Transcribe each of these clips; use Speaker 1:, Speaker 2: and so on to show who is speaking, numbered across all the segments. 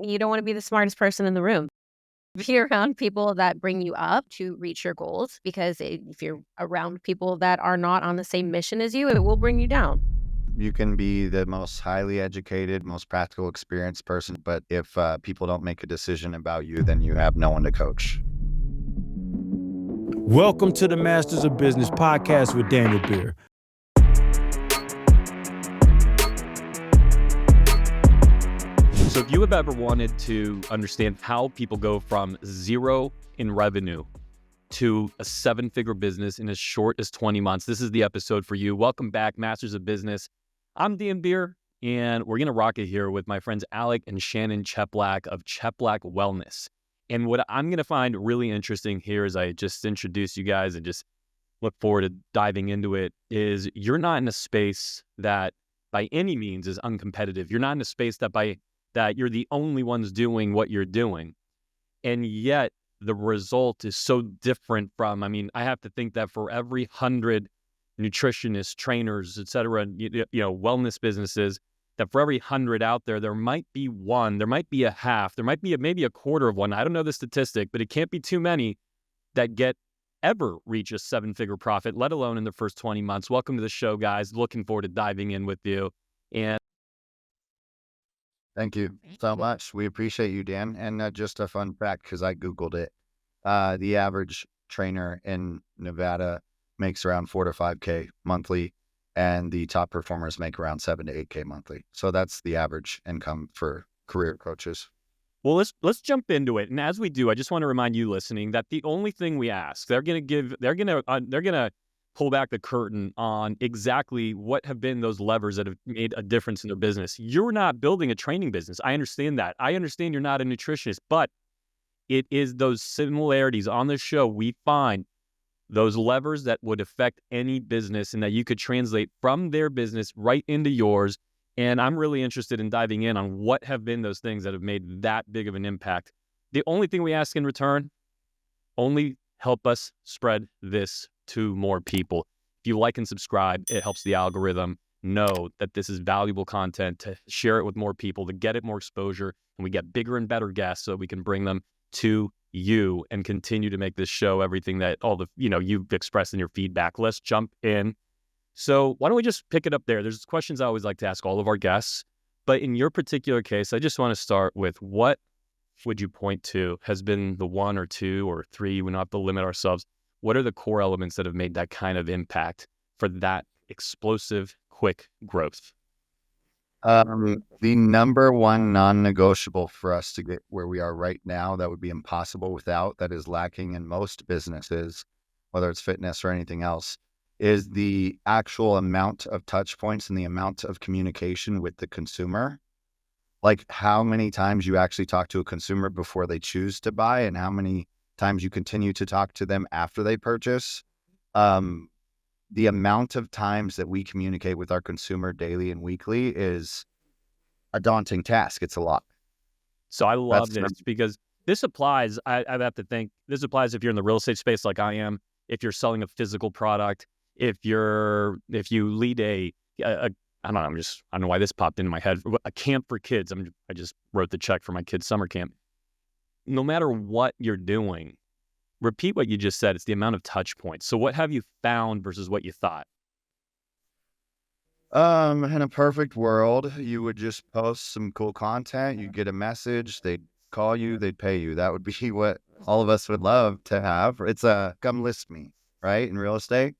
Speaker 1: You don't want to be the smartest person in the room. Be around people that bring you up to reach your goals, because if you're around people that are not on the same mission as you, it will bring you down.
Speaker 2: You can be the most highly educated, most practical, experienced person, but if people don't make a decision about you, then you have no one to coach.
Speaker 3: Welcome to the Masters of Business podcast with Daniel Beer.
Speaker 4: So if you have ever wanted to understand how people go from zero in revenue to a seven-figure business in as short as 20 months, this is the episode for you. Welcome back, Masters of Business. I'm Dan Beer, and we're going to rock it here with my friends Alec and Shannon Cheplak of Cheplak Wellness. And what I'm going to find really interesting here as I just introduce you guys and just look forward to diving into it is you're not in a space that by any means is uncompetitive. You're not in a space that you're the only ones doing what you're doing. And yet the result is so different from, I have to think that for every 100 nutritionists, trainers, et cetera, wellness businesses, that for every 100 out there, there might be one, there might be a half, there might be maybe a quarter of one. I don't know the statistic, but it can't be too many that ever reach a seven-figure profit, let alone in the first 20 months. Welcome to the show, guys. Looking forward to diving in with you. And
Speaker 2: Thank you so much. We appreciate you, Dan. And just a fun fact, because I Googled it, the average trainer in Nevada makes around 4 to 5K monthly, and the top performers make around 7 to 8K monthly. So that's the average income for career coaches.
Speaker 4: Well, let's jump into it. And as we do, I just want to remind you listening that the only thing we ask, they're going to pull back the curtain on exactly what have been those levers that have made a difference in their business. You're not building a training business. I understand that. I understand you're not a nutritionist, but it is those similarities on the show we find those levers that would affect any business and that you could translate from their business right into yours. And I'm really interested in diving in on what have been those things that have made that big of an impact. The only thing we ask in return, only help us spread this to more people. If you like and subscribe, it helps the algorithm know that this is valuable content, to share it with more people, to get it more exposure, and we get bigger and better guests so we can bring them to you and continue to make this show everything that you've expressed in your feedback. Let's jump in. So why don't we just pick it up there? There's questions I always like to ask all of our guests, but in your particular case, I just want to start with what would you point to has been the one or two or three, we don't have to limit ourselves. What are the core elements that have made that kind of impact for that explosive, quick growth?
Speaker 2: The number one non-negotiable for us to get where we are right now, that would be impossible without, that is lacking in most businesses, whether it's fitness or anything else, is the actual amount of touch points and the amount of communication with the consumer. Like how many times you actually talk to a consumer before they choose to buy and how many times you continue to talk to them after they purchase. The amount of times that we communicate with our consumer daily and weekly is a daunting task. It's a lot.
Speaker 4: So I love this because this applies, I have to think, this applies if you're in the real estate space like I am, if you're selling a physical product, if you lead I don't know why this popped into my head, a camp for kids. I just wrote the check for my kids' summer camp. No matter what you're doing, repeat what you just said. It's the amount of touch points. So what have you found versus what you thought?
Speaker 2: In a perfect world, you would just post some cool content. You get a message. They'd call you. They'd pay you. That would be what all of us would love to have. It's a come list me, right? In real estate.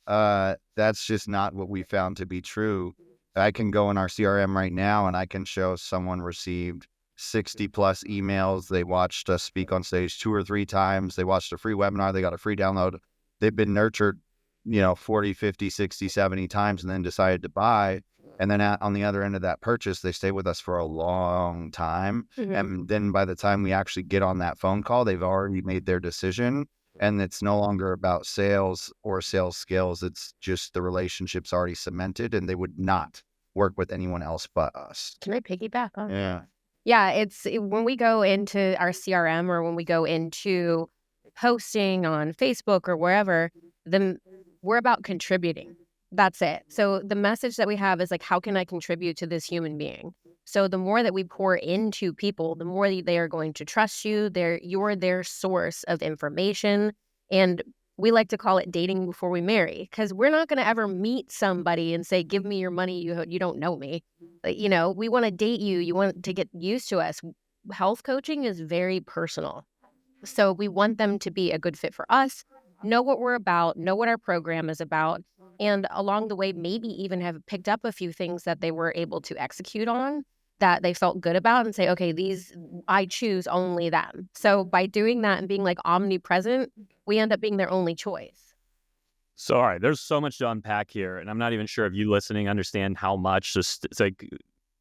Speaker 2: That's just not what we found to be true. I can go in our CRM right now and I can show someone received 60 plus emails. They watched us speak on stage 2 or 3 times. They watched a free webinar. They got a free download. They've been nurtured, 40, 50, 60, 70 times and then decided to buy. And then on the other end of that purchase, they stay with us for a long time. Mm-hmm. And then by the time we actually get on that phone call, they've already made their decision. And it's no longer about sales or sales skills. It's just the relationship's already cemented and they would not work with anyone else but us.
Speaker 1: Can I piggyback on?
Speaker 2: Yeah.
Speaker 1: Yeah, when we go into our CRM or when we go into posting on Facebook or wherever, we're about contributing. That's it. So the message that we have is like, how can I contribute to this human being? So the more that we pour into people, the more they are going to trust you. You're their source of information. And we like to call it dating before we marry, because we're not going to ever meet somebody and say, give me your money. You don't know me. We want to date you. You want to get used to us. Health coaching is very personal. So we want them to be a good fit for us, know what we're about, know what our program is about, and along the way, maybe even have picked up a few things that they were able to execute on that they felt good about and say, okay, I choose only them. So by doing that and being like omnipresent, we end up being their only choice.
Speaker 4: So, all right, there's so much to unpack here, and I'm not even sure if you listening understand how much. Just it's like,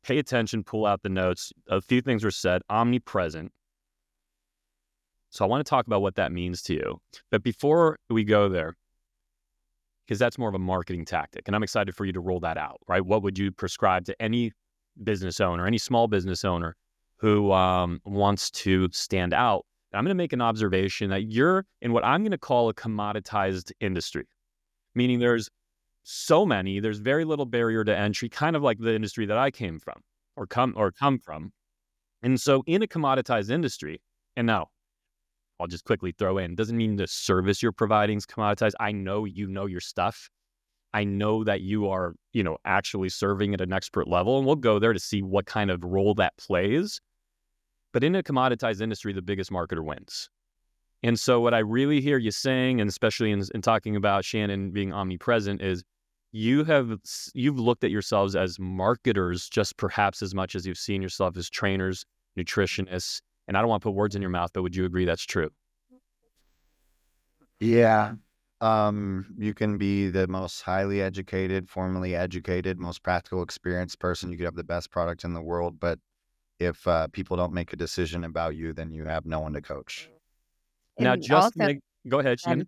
Speaker 4: pay attention, pull out the notes. A few things were said. Omnipresent. So I want to talk about what that means to you. But before we go there, because that's more of a marketing tactic, and I'm excited for you to roll that out, right? What would you prescribe to any business owner, any small business owner who wants to stand out? And I'm going to make an observation that you're in what I'm going to call a commoditized industry, meaning there's very little barrier to entry, kind of like the industry that I came from or come from. And so in a commoditized industry, and now I'll just quickly throw in, doesn't mean the service you're providing is commoditized. I know you know your stuff. I know that you are, actually serving at an expert level, and we'll go there to see what kind of role that plays. But in a commoditized industry, the biggest marketer wins. And so what I really hear you saying, and especially in talking about Shannon being omnipresent, is you've looked at yourselves as marketers just perhaps as much as you've seen yourself as trainers, nutritionists. And I don't want to put words in your mouth, but would you agree that's true?
Speaker 2: Yeah. You can be the most highly educated, formally educated, most practical experienced person. You could have the best product in the world, but if people don't make a decision about you, then you have no one to coach.
Speaker 4: Now,
Speaker 1: And also,
Speaker 4: go ahead, Shannon.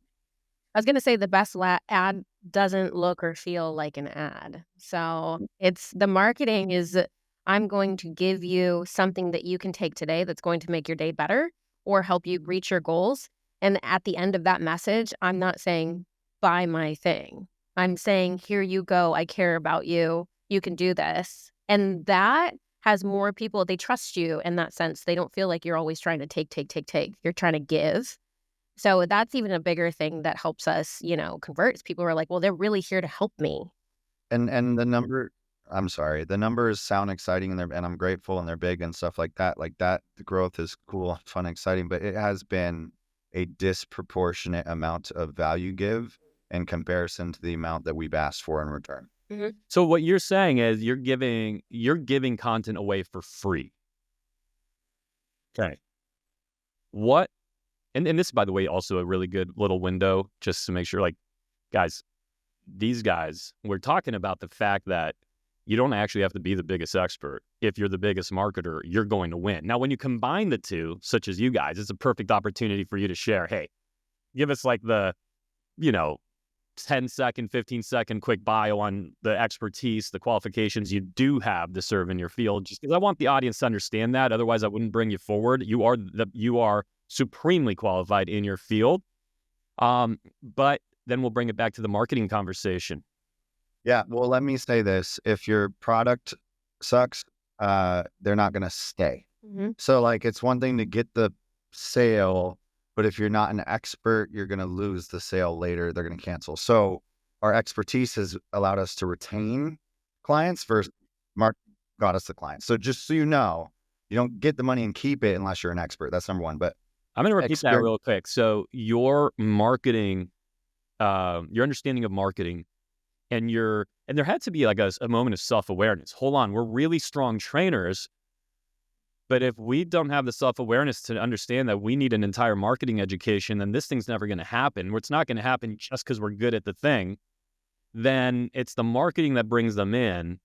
Speaker 1: I was going to say the best ad doesn't look or feel like an ad. So it's the marketing is, I'm going to give you something that you can take today that's going to make your day better or help you reach your goals. And at the end of that message, I'm not saying, buy my thing. I'm saying, here you go. I care about you. You can do this. And that has more people, they trust you in that sense. They don't feel like you're always trying to take. You're trying to give. So that's even a bigger thing that helps us, convert. People are like, well, they're really here to help me.
Speaker 2: And the numbers sound exciting and I'm grateful and they're big and stuff like that. Like that, the growth is cool, fun, exciting, but it has been a disproportionate amount of value give in comparison to the amount that we've asked for in return.
Speaker 1: Mm-hmm.
Speaker 4: So what you're saying is you're giving content away for free. Okay. What? And this, by the way, also a really good little window just to make sure, like, guys, these guys, we're talking about the fact that you don't actually have to be the biggest expert. If you're the biggest marketer, you're going to win. Now, when you combine the two, such as you guys, it's a perfect opportunity for you to share, hey, give us like the, 10-second, 15-second quick bio on the expertise, the qualifications you do have to serve in your field, just because I want the audience to understand that. Otherwise, I wouldn't bring you forward. You are supremely qualified in your field. But then we'll bring it back to the marketing conversation.
Speaker 2: Yeah. Well, let me say this. If your product sucks, they're not going to stay.
Speaker 1: Mm-hmm.
Speaker 2: So like, it's one thing to get the sale, but if you're not an expert, you're going to lose the sale later. They're going to cancel. So our expertise has allowed us to retain clients versus marketing got us the clients. So just so you know, you don't get the money and keep it unless you're an expert. That's number one. But
Speaker 4: I'm going to repeat that real quick. So your marketing, your understanding of marketing, and there had to be like a moment of self-awareness. Hold on, we're really strong trainers, but if we don't have the self-awareness to understand that we need an entire marketing education, then this thing's never going to happen. It's not going to happen just because we're good at the thing. Then it's the marketing that brings them in.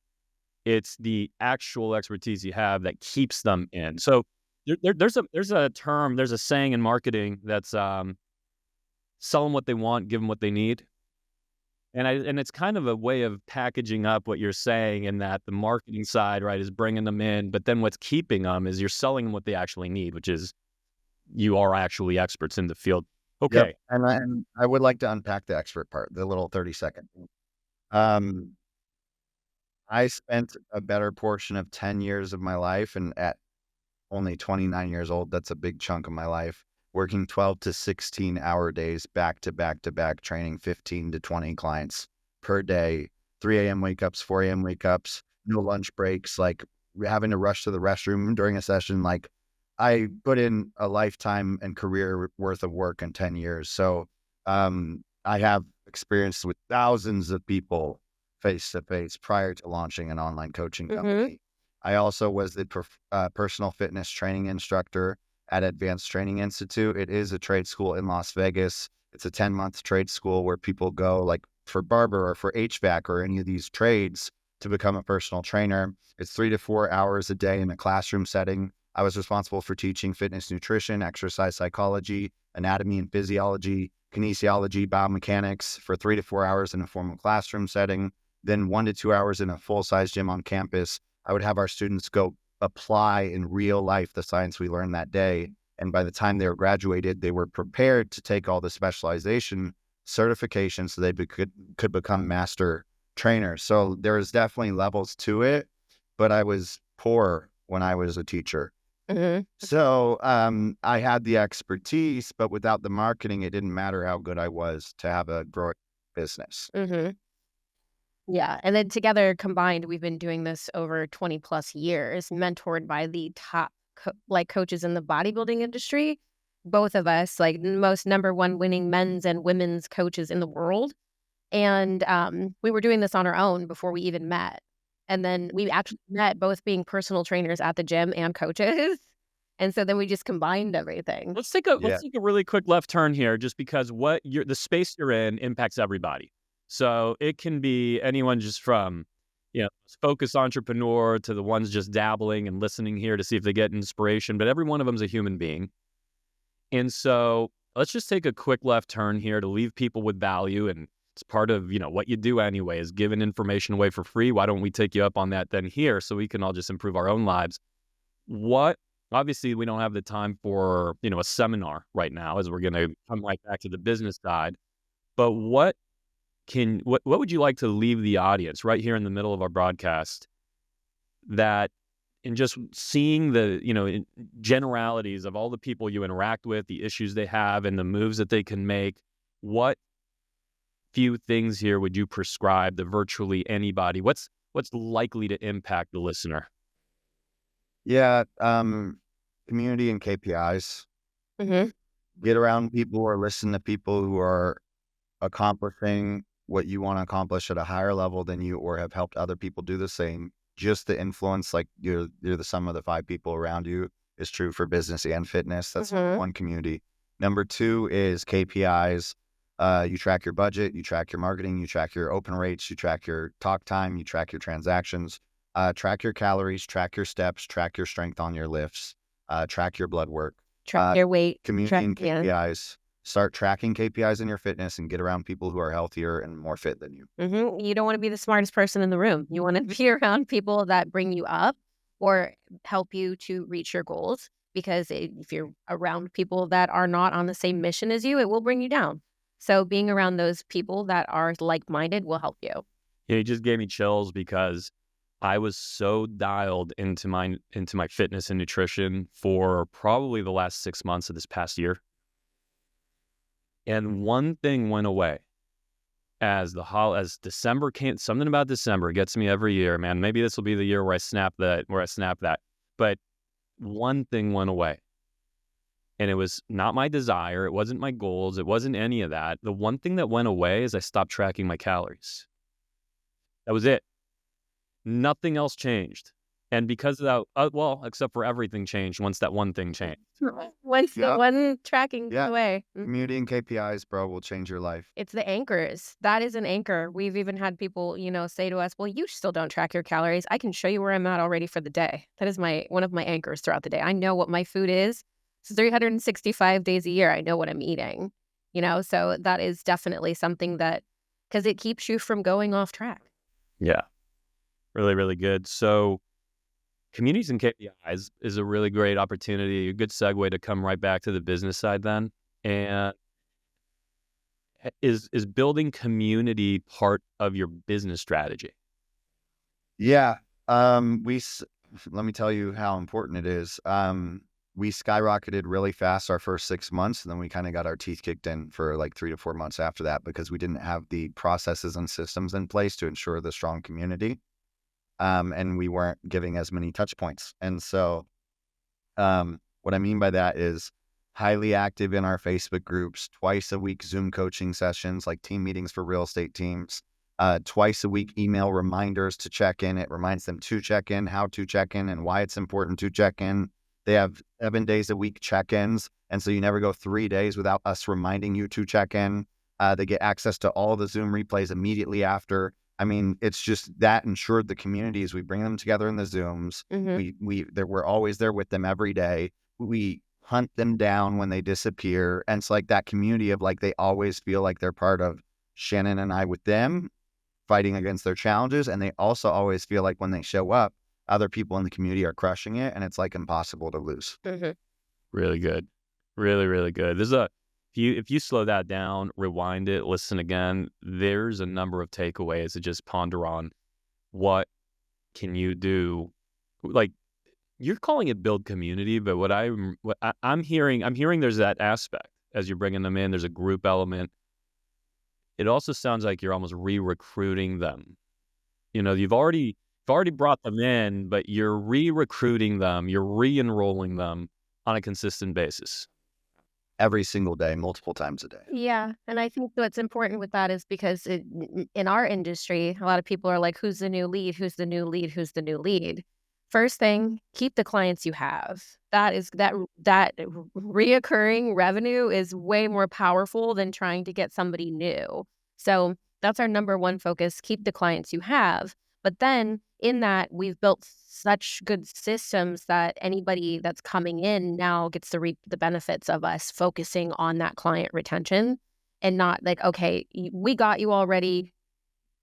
Speaker 4: It's the actual expertise you have that keeps them in. So there's a saying in marketing that's sell them what they want, give them what they need. And it's kind of a way of packaging up what you're saying, in that the marketing side, right, is bringing them in, but then what's keeping them is you're selling them what they actually need, which is you are actually experts in the field. Okay.
Speaker 2: Yep. And I would like to unpack the expert part, the little 30-second. I spent a better portion of 10 years of my life, and at only 29 years old, that's a big chunk of my life, working 12 to 16-hour days back to back to back, training 15 to 20 clients per day, 3 a.m. wake ups, 4 a.m. wake ups, no lunch breaks, like having to rush to the restroom during a session. Like I put in a lifetime and career worth of work in 10 years. So I have experience with thousands of people face to face prior to launching an online coaching company. I also was the personal fitness training instructor at Advanced Training Institute. It is a trade school in Las Vegas. It's a 10-month trade school where people go, like for barber or for HVAC or any of these trades, to become a personal trainer. It's 3 to 4 hours a day in a classroom setting. I was responsible for teaching fitness nutrition, exercise psychology, anatomy and physiology, kinesiology, biomechanics for 3 to 4 hours in a formal classroom setting, then 1 to 2 hours in a full-size gym on campus. I would have our students go apply in real life the science we learned that day. And by the time they were graduated, they were prepared to take all the specialization certifications so they could become master trainers. So there was definitely levels to it, but I was poor when I was a teacher. So I had the expertise, but without the marketing, it didn't matter how good I was to have a growing business.
Speaker 1: Yeah. And then together combined, we've been doing this over 20 plus years, mentored by the top coaches in the bodybuilding industry. Both of us, like the most #1 winning men's and women's coaches in the world. And we were doing this on our own before we even met. And then we actually met both being personal trainers at the gym and coaches. And so then we just combined everything.
Speaker 4: Let's take a really quick left turn here, just because the space you're in impacts everybody. So it can be anyone just from, focused entrepreneur to the ones just dabbling and listening here to see if they get inspiration. But every one of them is a human being. And so let's just take a quick left turn here to leave people with value. And it's part of, what you do anyway is giving information away for free. Why don't we take you up on that then here so we can all just improve our own lives? Obviously, we don't have the time for, a seminar right now, as we're going to come right back to the business side. But what would you like to leave the audience right here in the middle of our broadcast, that in just seeing the, generalities of all the people you interact with, the issues they have and the moves that they can make, what few things here would you prescribe to virtually anybody? What's likely to impact the listener?
Speaker 2: Yeah, community and KPIs. Get around people or listen to people who are accomplishing what you want to accomplish at a higher level than you, or have helped other people do the same. Just the influence, like you're the sum of the 5 people around you, is true for business and fitness. That's one community. Number 2 is KPIs. You track your budget, you track your marketing, you track your open rates, you track your talk time, you track your transactions, track your calories, track your steps, track your strength on your lifts, track your blood work.
Speaker 1: Track your weight.
Speaker 2: Community and KPIs. Start tracking KPIs in your fitness and get around people who are healthier and more fit than you.
Speaker 1: You don't want to be the smartest person in the room. You want to be around people that bring you up or help you to reach your goals, because if you're around people that are not on the same mission as you, it will bring you down. So being around those people that are like-minded will help you.
Speaker 4: Yeah, you just gave me chills, because I was so dialed into my fitness and nutrition for probably the last 6 months of this past year. And one thing went away as December came. Something about December gets me every year, man. Maybe this will be the year where I snap that. But one thing went away. And it was not my desire. It wasn't my goals. It wasn't any of that. The one thing that went away is I stopped tracking my calories. That was it. Nothing else changed. And because of that, except for everything changed once that one thing changed.
Speaker 1: Once the one tracking goes away.
Speaker 2: Community and KPIs, bro, will change your life.
Speaker 1: It's the anchors. That is an anchor. We've even had people, say to us, well, you still don't track your calories. I can show you where I'm at already for the day. That is one of my anchors throughout the day. I know what my food is. It's 365 days a year. I know what I'm eating, so that is definitely something because it keeps you from going off track.
Speaker 4: Yeah. Really, really good. So communities and KPIs is a really great opportunity, a good segue to come right back to the business side then. And is building community part of your business strategy?
Speaker 2: Yeah. Let me tell you how important it is. We skyrocketed really fast our first 6 months, and then we kind of got our teeth kicked in for like 3 to 4 months after that because we didn't have the processes and systems in place to ensure the strong community. And we weren't giving as many touch points. And so, what I mean by that is highly active in our Facebook groups, twice a week Zoom coaching sessions, like team meetings for real estate teams, twice a week email reminders to check in. It reminds them to check in, how to check in, and why it's important to check in. They have 7 days a week check-ins. And so you never go 3 days without us reminding you to check in. They get access to all the Zoom replays immediately after. I mean, it's just that ensured the communities. We bring them together in the Zooms. We're always there with them every day. We hunt them down when they disappear. And it's like that community of like, they always feel like they're part of Shannon and I with them fighting against their challenges. And they also always feel like when they show up, other people in the community are crushing it. And it's like impossible to lose.
Speaker 4: Really good. Really, really good. If you slow that down, rewind it, listen again, there's a number of takeaways to just ponder on. What can you do? Like, you're calling it build community, but what I'm hearing there's that aspect as you're bringing them in. There's a group element. It also sounds like you're almost re-recruiting them. You've already brought them in, but you're re-recruiting them. You're re-enrolling them on a consistent basis.
Speaker 2: Every single day, multiple times a day.
Speaker 1: Yeah. And I think what's important with that is because in our industry, a lot of people are like, who's the new lead? Who's the new lead? Who's the new lead? First thing, keep the clients you have. That reoccurring revenue is way more powerful than trying to get somebody new. So that's our number one focus, keep the clients you have. But then in that, we've built such good systems that anybody that's coming in now gets to reap the benefits of us focusing on that client retention and not like, okay, we got you already.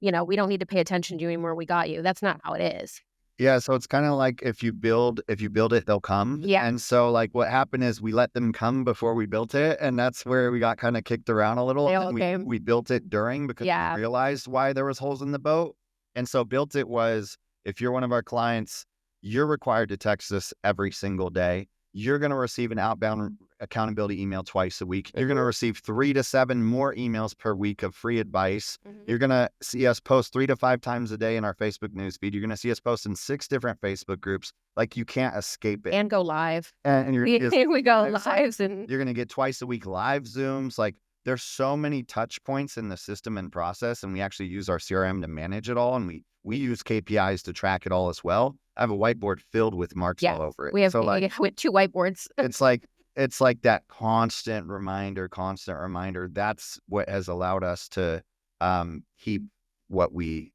Speaker 1: We don't need to pay attention to you anymore. We got you. That's not how it is.
Speaker 2: Yeah, so it's kind of like if you build it, they'll come.
Speaker 1: Yeah.
Speaker 2: And so like what happened is we let them come before we built it, and that's where we got kind of kicked around a little.
Speaker 1: They all
Speaker 2: And
Speaker 1: came.
Speaker 2: we built it during because
Speaker 1: Yeah.
Speaker 2: we realized why there was holes in the boat. And so built it was, if you're one of our clients, you're required to text us every single day. You're going to receive an outbound accountability email twice a week. You're going to receive 3 to 7 more emails per week of free advice. You're going to see us post 3 to 5 times a day in our Facebook newsfeed. You're going to see us post in 6 different Facebook groups. Like, you can't escape it.
Speaker 1: And go live.
Speaker 2: And you're
Speaker 1: we go
Speaker 2: it's
Speaker 1: lives and
Speaker 2: you're going to get twice a week live Zooms. Like, there's so many touch points in the system and process, and we actually use our CRM to manage it all. And we use KPIs to track it all as well. I have a whiteboard filled with marks all over it.
Speaker 1: We have
Speaker 2: so like,
Speaker 1: we have 2 whiteboards.
Speaker 2: it's like that constant reminder. That's what has allowed us to keep what we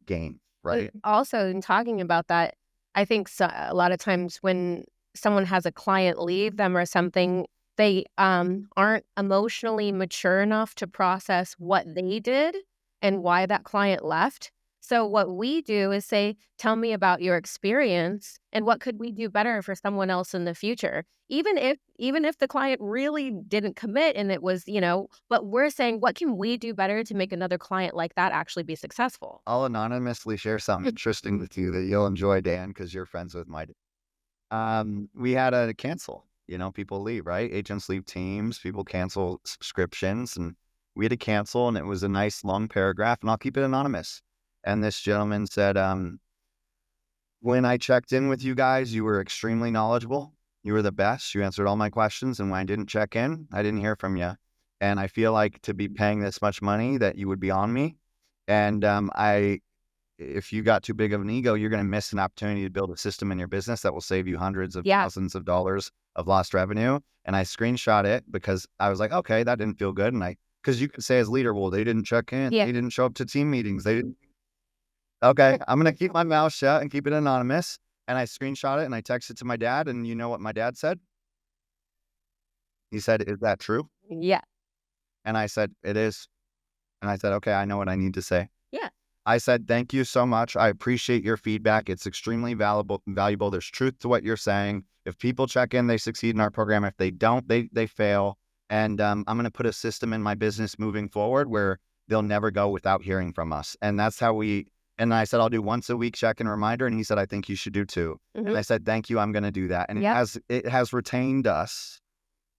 Speaker 2: gain, right?
Speaker 1: Also, in talking about that, I think a lot of times when someone has a client leave them or something, they aren't emotionally mature enough to process what they did and why that client left. So what we do is say, tell me about your experience and what could we do better for someone else in the future? Even if the client really didn't commit and it was, but we're saying, what can we do better to make another client like that actually be successful?
Speaker 2: I'll anonymously share something interesting with you that you'll enjoy, Dan, because you're friends with my dad. We had to cancel. People leave, right? Agents leave teams, people cancel subscriptions, and we had to cancel, and it was a nice long paragraph, and I'll keep it anonymous. And this gentleman said, when I checked in with you guys, you were extremely knowledgeable. You were the best. You answered all my questions. And when I didn't check in, I didn't hear from you. And I feel like to be paying this much money that you would be on me. And if you got too big of an ego, you're going to miss an opportunity to build a system in your business that will save you hundreds of thousands of dollars of lost revenue. And I screenshot it because I was like, okay, that didn't feel good. And because you could say as leader, well, they didn't check in.
Speaker 1: Yeah.
Speaker 2: They didn't show up to team meetings. They didn't. Okay, I'm going to keep my mouth shut and keep it anonymous. And I screenshot it and I texted to my dad. And you know what my dad said? He said, is that true?
Speaker 1: Yeah.
Speaker 2: And I said, it is. And I said, okay, I know what I need to say.
Speaker 1: Yeah.
Speaker 2: I said, thank you so much. I appreciate your feedback. It's extremely valuable. There's truth to what you're saying. If people check in, they succeed in our program. If they don't, they fail. And I'm going to put a system in my business moving forward where they'll never go without hearing from us. And that's how we And I said, I'll do once a week check-in reminder. And he said, I think you should do 2. And I said, thank you, I'm going to do that. And it has retained us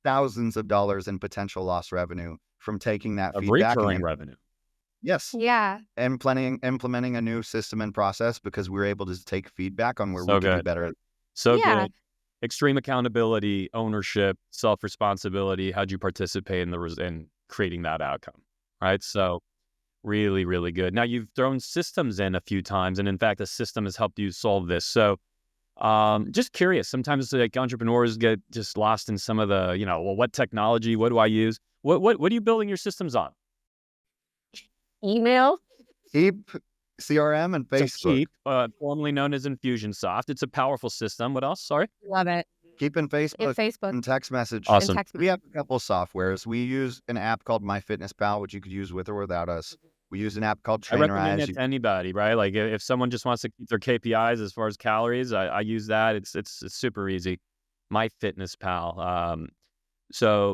Speaker 2: thousands of dollars in potential lost revenue from taking that
Speaker 4: Of
Speaker 2: feedback.
Speaker 4: recurring revenue.
Speaker 2: Yes.
Speaker 1: Yeah.
Speaker 2: Implementing a new system and process because we were able to take feedback on where we could do better.
Speaker 4: So good. Extreme accountability, ownership, self-responsibility. How'd you participate in creating that outcome? Right. So really, really good. Now you've thrown systems in a few times, and in fact, a system has helped you solve this. So just curious, sometimes like entrepreneurs get just lost in some of the, well, what technology, what do I use? What are you building your systems on?
Speaker 1: Email.
Speaker 2: Keep, CRM, and Facebook.
Speaker 4: So Keep, formerly known as Infusionsoft. It's a powerful system. What else? Sorry?
Speaker 1: Love it.
Speaker 2: Keep in Facebook,
Speaker 1: Facebook.
Speaker 2: and text message.
Speaker 4: Awesome.
Speaker 2: We have a couple of softwares. We use an app called MyFitnessPal, which you could use with or without us. We use an app called
Speaker 4: I recommend
Speaker 2: Trainerize.
Speaker 4: it to anybody, right? Like if someone just wants to keep their KPIs as far as calories, I use that. It's super easy. MyFitnessPal.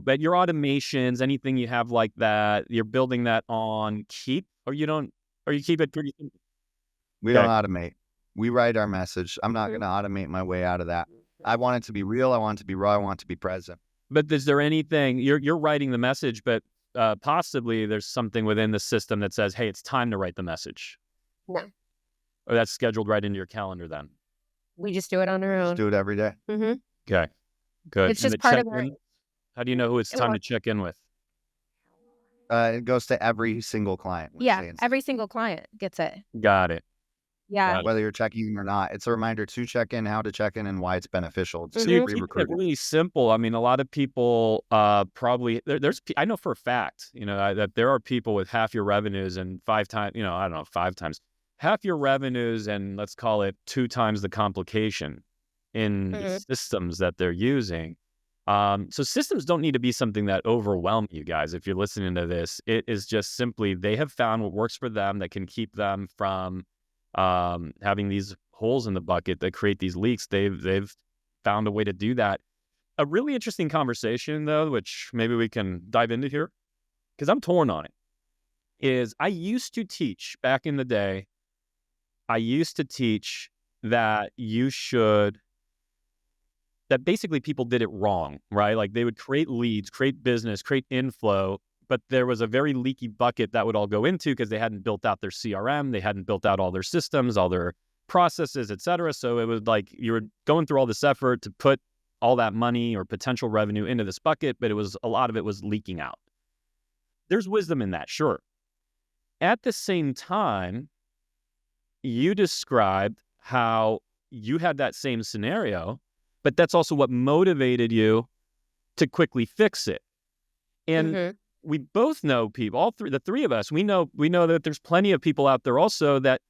Speaker 4: But your automations, anything you have like that, you're building that on Keep, or you keep it pretty simple?
Speaker 2: We don't automate. We write our message. I'm not going to automate my way out of that. I want it to be real. I want it to be raw. I want it to be present.
Speaker 4: But is there anything you're writing the message, but possibly there's something within the system that says, hey, it's time to write the message?
Speaker 1: No.
Speaker 4: Or that's scheduled right into your calendar then?
Speaker 1: We just do it on our own.
Speaker 2: Just do it every day.
Speaker 1: Mm-hmm.
Speaker 4: Okay, good.
Speaker 1: It's just part of our...
Speaker 4: How do you know who it's time to check in with?
Speaker 2: It goes to every single client.
Speaker 1: Yeah, every single client gets it.
Speaker 4: Got it.
Speaker 1: Yeah.
Speaker 2: Whether you're checking in or not, it's a reminder to check in, how to check in, and why it's beneficial.
Speaker 4: So you keep it really simple. I mean, a lot of people probably I know for a fact, that there are people with half your revenues and 5 times, I don't know, 5 times half your revenues, and let's call it 2 times the complication in the systems that they're using. So systems don't need to be something that overwhelm you guys. If you're listening to this, it is just simply they have found what works for them that can keep them from having these holes in the bucket that create these leaks. They've found a way to do that. A really interesting conversation, though, which maybe we can dive into here, because I'm torn on it, is I used to teach back in the day. I used to teach that that basically people did it wrong, right? Like they would create leads, create business, create inflow, but there was a very leaky bucket that would all go into because they hadn't built out their CRM, they hadn't built out all their systems, all their processes, et cetera. So it was like you were going through all this effort to put all that money or potential revenue into this bucket, but a lot of it was leaking out. There's wisdom in that, sure. At the same time, you described how you had that same scenario, but that's also what motivated you to quickly fix it. And we both know people, the three of us, we know that there's plenty of people out there also that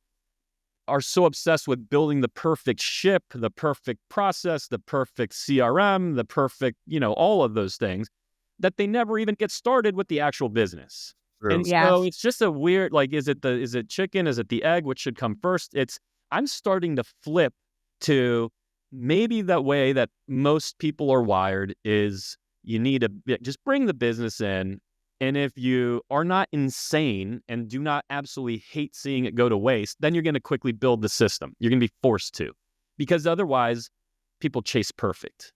Speaker 4: are so obsessed with building the perfect ship, the perfect process, the perfect CRM, the perfect, all of those things, that they never even get started with the actual business. True. And so it's just a weird, like, is it chicken? Is it the egg? Which should come first? I'm starting to flip to maybe the way that most people are wired is you need to just bring the business in. And if you are not insane and do not absolutely hate seeing it go to waste, then you're going to quickly build the system. You're going to be forced to, because otherwise people chase perfect.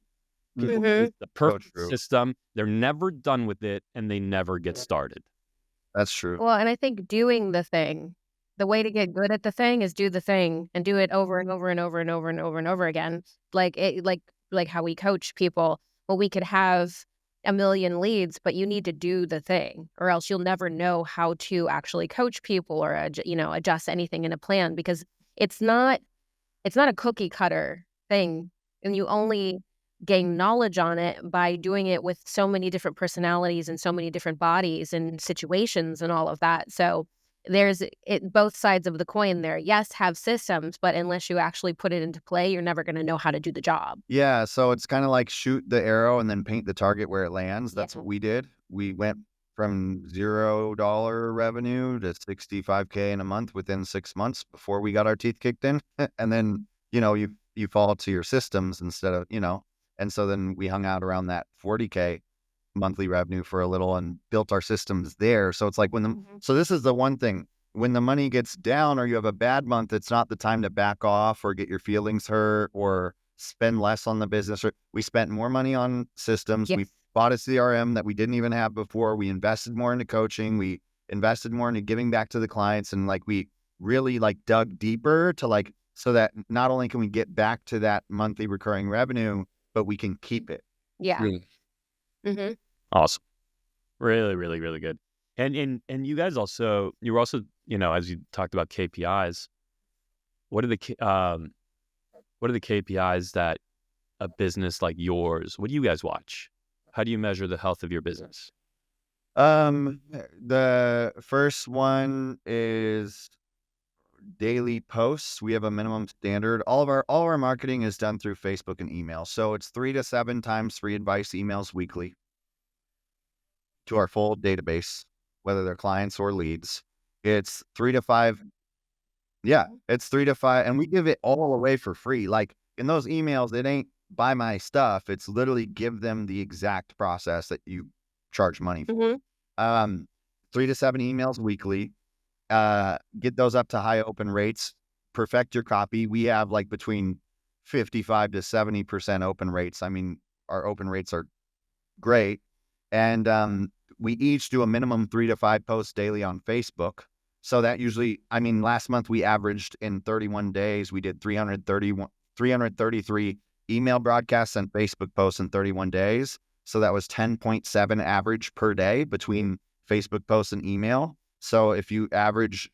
Speaker 4: People chase the perfect system. They're never done with it and they never get started. That's true.
Speaker 1: Well, and I think doing the thing, the way to get good at the thing is do the thing and do it over and over and over and over and over and over again. Like how we coach people. Well, we could have 1 million leads, but you need to do the thing, or else you'll never know how to actually coach people or adjust anything in a plan, because it's not a cookie cutter thing, and you only gain knowledge on it by doing it with so many different personalities and so many different bodies and situations and all of that. So there's both sides of the coin there. Yes, have systems, but unless you actually put it into play, you're never going to know how to do the job.
Speaker 2: Yeah, so it's kind of like shoot the arrow and then paint the target where it lands. That's what we did. We went from $0 revenue to $65K in a month within 6 months before we got our teeth kicked in. And then, you fall to your systems instead of, and so then we hung out around that 40K monthly revenue for a little and built our systems there. So it's like so this is the one thing, when the money gets down or you have a bad month, it's not the time to back off or get your feelings hurt or spend less on the business. We spent more money on systems.
Speaker 1: Yes.
Speaker 2: We bought a CRM that we didn't even have before. We invested more into coaching. We invested more into giving back to the clients. And like, we really like dug deeper to like, so that not only can we get back to that monthly recurring revenue, but we can keep it.
Speaker 1: Yeah.
Speaker 4: Really
Speaker 1: Mm-hmm.
Speaker 4: awesome. Really, really, really good. And you guys also, you were also, as you talked about KPIs, what are the KPIs that a business like yours, what do you guys watch? How do you measure the health of your business?
Speaker 2: The first one is daily posts. We have a minimum standard. All of our marketing is done through Facebook and email. So it's 3 to 7 times free advice emails weekly to our full database, whether they're clients or leads. It's 3 to 5. Yeah, it's 3 to 5. And we give it all away for free. Like in those emails, it ain't buy my stuff. It's literally give them the exact process that you charge money for.
Speaker 1: Mm-hmm.
Speaker 2: 3 to 7 emails weekly. Get those up to high open rates, perfect your copy. We have like between 55 to 70% open rates. I mean, our open rates are great. And we each do a minimum 3 to 5 posts daily on Facebook. So that usually, I mean, last month we averaged in 31 days, we did 333 email broadcasts and Facebook posts in 31 days. So that was 10.7 average per day between Facebook posts and email. So if you average,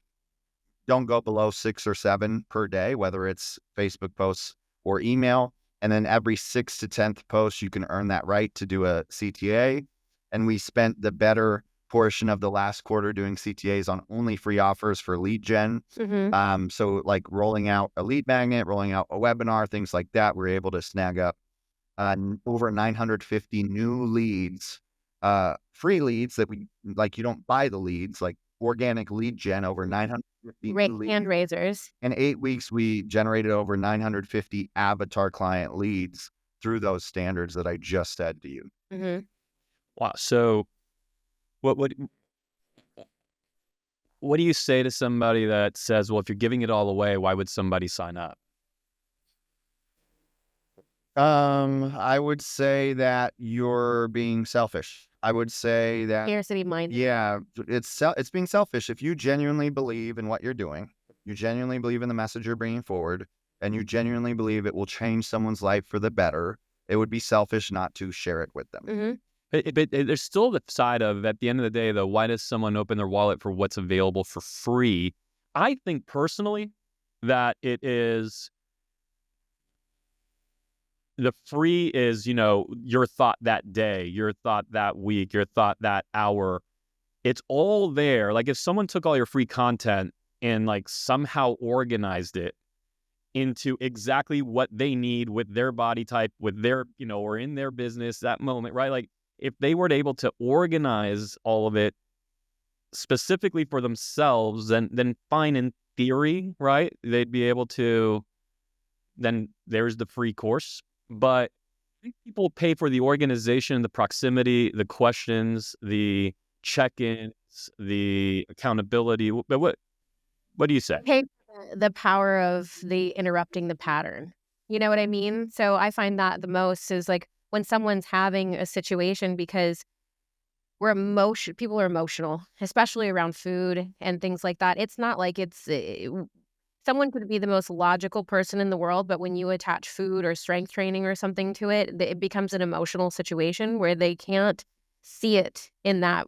Speaker 2: don't go below 6 or 7 per day, whether it's Facebook posts or email. And then every 6th to 10th post, you can earn that right to do a CTA. And we spent the better portion of the last quarter doing CTAs on only free offers for lead gen.
Speaker 1: Mm-hmm.
Speaker 2: So like rolling out a lead magnet, rolling out a webinar, things like that, we're able to snag up over 950 new leads, free leads that we, like, you don't buy the leads, like organic lead gen, over 950 new leads.
Speaker 1: Hand raisers.
Speaker 2: In 8 weeks, we generated over 950 avatar client leads through those standards that I just said to you.
Speaker 1: Mm-hmm.
Speaker 4: Wow. So what do you say to somebody that says, well, if you're giving it all away, why would somebody sign up?
Speaker 2: I would say that you're being selfish. I would say that,
Speaker 1: Scarcity mind.
Speaker 2: yeah, it's being selfish. If you genuinely believe in what you're doing, you genuinely believe in the message you're bringing forward, and you genuinely believe it will change someone's life for the better, it would be selfish not to share it with them.
Speaker 1: Mm-hmm.
Speaker 4: But there's still the side of, at the end of the day, though, why does someone open their wallet for what's available for free? I think personally that it is, the free is, your thought that day, your thought that week, your thought that hour. It's all there. Like if someone took all your free content and like somehow organized it into exactly what they need with their body type, with their, or in their business, that moment, right? Like if they were able to organize all of it specifically for themselves, then fine, in theory, right? They'd be able to, then there's the free course. But I think people pay for the organization, the proximity, the questions, the check-ins, the accountability. But what do you say?
Speaker 1: Pay for the power of the interrupting the pattern. You know what I mean? So I find that the most is like when someone's having a situation, because people are emotional, especially around food and things like that. It's not like someone could be the most logical person in the world, but when you attach food or strength training or something to it, it becomes an emotional situation where they can't see it in that